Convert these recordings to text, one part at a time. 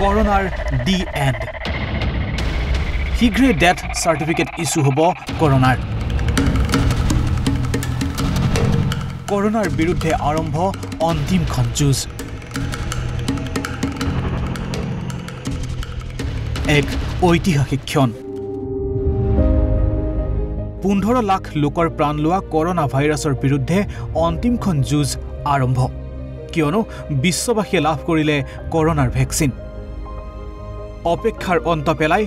Coronar the end. Higre death certificate issue hobo Coronar. Coronar birudhe arambho ontim khonjuz. Ek ঐতিহাসিক ক্ষণ 15 লাখ লোকৰ প্ৰাণ লোৱা কৰোনা ভাইৰাছৰ বিৰুদ্ধে অন্তিমখন যুঁজ আৰম্ভ কিয়নো বিশ্ববাসীয়ে লাভ কৰিলে কৰোনাৰ ভ্যাকচিন অপেক্ষাৰ অন্ত পেলাই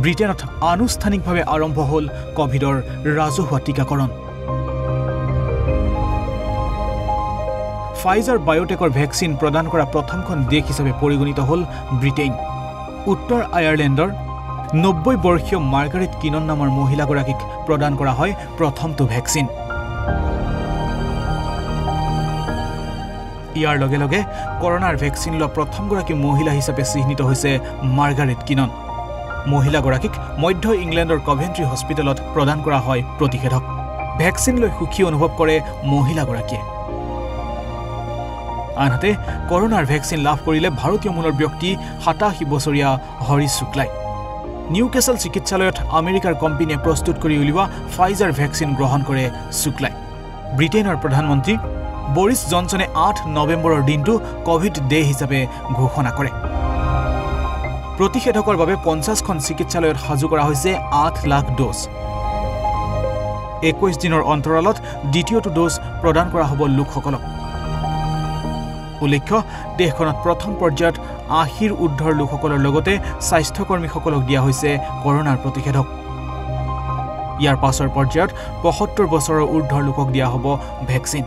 ব্ৰিটেনত আনুষ্ঠানিকভাৱে আৰম্ভ হ'ল কোভিডৰ ৰাজহুৱা টিকাকৰণ ফাইজাৰ বায়োটেকৰ ভ্যাকচিন প্ৰদান কৰা প্ৰথমখন দেশ হিচাপে পৰিগণিত হ'ল ব্ৰিটেইন উত্তৰ আয়াৰলেণ্ডৰ 90 বৰ্ষীয় মাৰ্গাৰেট কিনন নামৰ মহিলাগৰাকীক প্ৰদান কৰা হয় প্ৰথমটো ভ্যাকচিন ইয়াৰ লগে লগে কৰোনাৰ ভ্যাকচিন লোৱা প্ৰথমগৰাকী মহিলা হিচাপে চিহ্নিত হৈছে মাৰ্গাৰেট কিনন মহিলাগৰাকীক মধ্য ইংলেণ্ডৰ কভেন্ট্ৰি হস্পিটেলত প্ৰদান কৰা হয় প্ৰতিষেধক ভ্যাকচিন লৈ সুখী অনুভৱ কৰে মহিলাগৰাকীয়ে আনহাতে কৰোনাৰ ভ্যাকচিন লাভ কৰিলে ভাৰতীয় মূলৰ ব্যক্তি 87 বছৰীয়া হৰিশ শুক্লাই নিউকেসল চিকিৎসালয়ত আমেৰিকাৰ কোম্পানীয়ে প্ৰস্তুত কৰি উলিওৱা ফাইজাৰ ভ্যাকচিন গ্ৰহণ কৰে শুক্লাই ব্ৰিটেইনৰ প্ৰধানমন্ত্ৰী বৰিছ জনসনে 8 নৱেম্বৰৰ দিনটো কোভিড ডে হিচাপে ঘোষণা কৰে প্ৰতিষেধকৰ বাবে 50খন চিকিৎসালয়ত সাজু কৰা হৈছে 8 লাখ ডোজ 21 দিনৰ অন্তৰালত দ্বিতীয়টো ডোজ প্ৰদান কৰা হ'ব লোকসকলক উল্লেখ্য দেশখনত প্ৰথম পৰ্যায়ত 80ৰ ঊৰ্ধ্বৰ লোকসকলৰ লগতে স্বাস্থ্যকৰ্মীসকলক দিয়া হৈছে কৰোনাৰ প্ৰতিষেধক ইয়াৰ পাছৰ পৰ্যায়ত 75 বছৰৰ ঊৰ্ধ্বৰ লোকক দিয়া হ'ব ভ্যাকচিন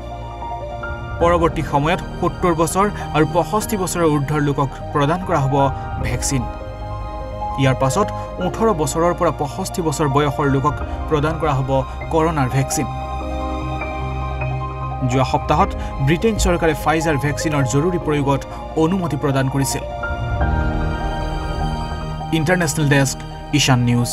পৰৱৰ্তী সময়ত 70 বছৰ আৰু 65 বছৰৰ ঊৰ্ধ্বৰ লোকক প্ৰদান কৰা হ'ব ভ্যাকচিন ইয়াৰ পাছত 18 বছৰৰ পৰা 65 বছৰ বয়সৰ লোকক প্ৰদান কৰা হ'ব কৰোনাৰ ভ্যাকচিন যোৱা সপ্তাহত ব্ৰিটেইন চৰকাৰে ফাইজাৰ ভ্যাকচিনৰ জৰুৰী প্ৰয়োগত অনুমতি প্ৰদান কৰিছিল ইন্টাৰনেশ্যনেল ডেস্ক ঈশান নিউজ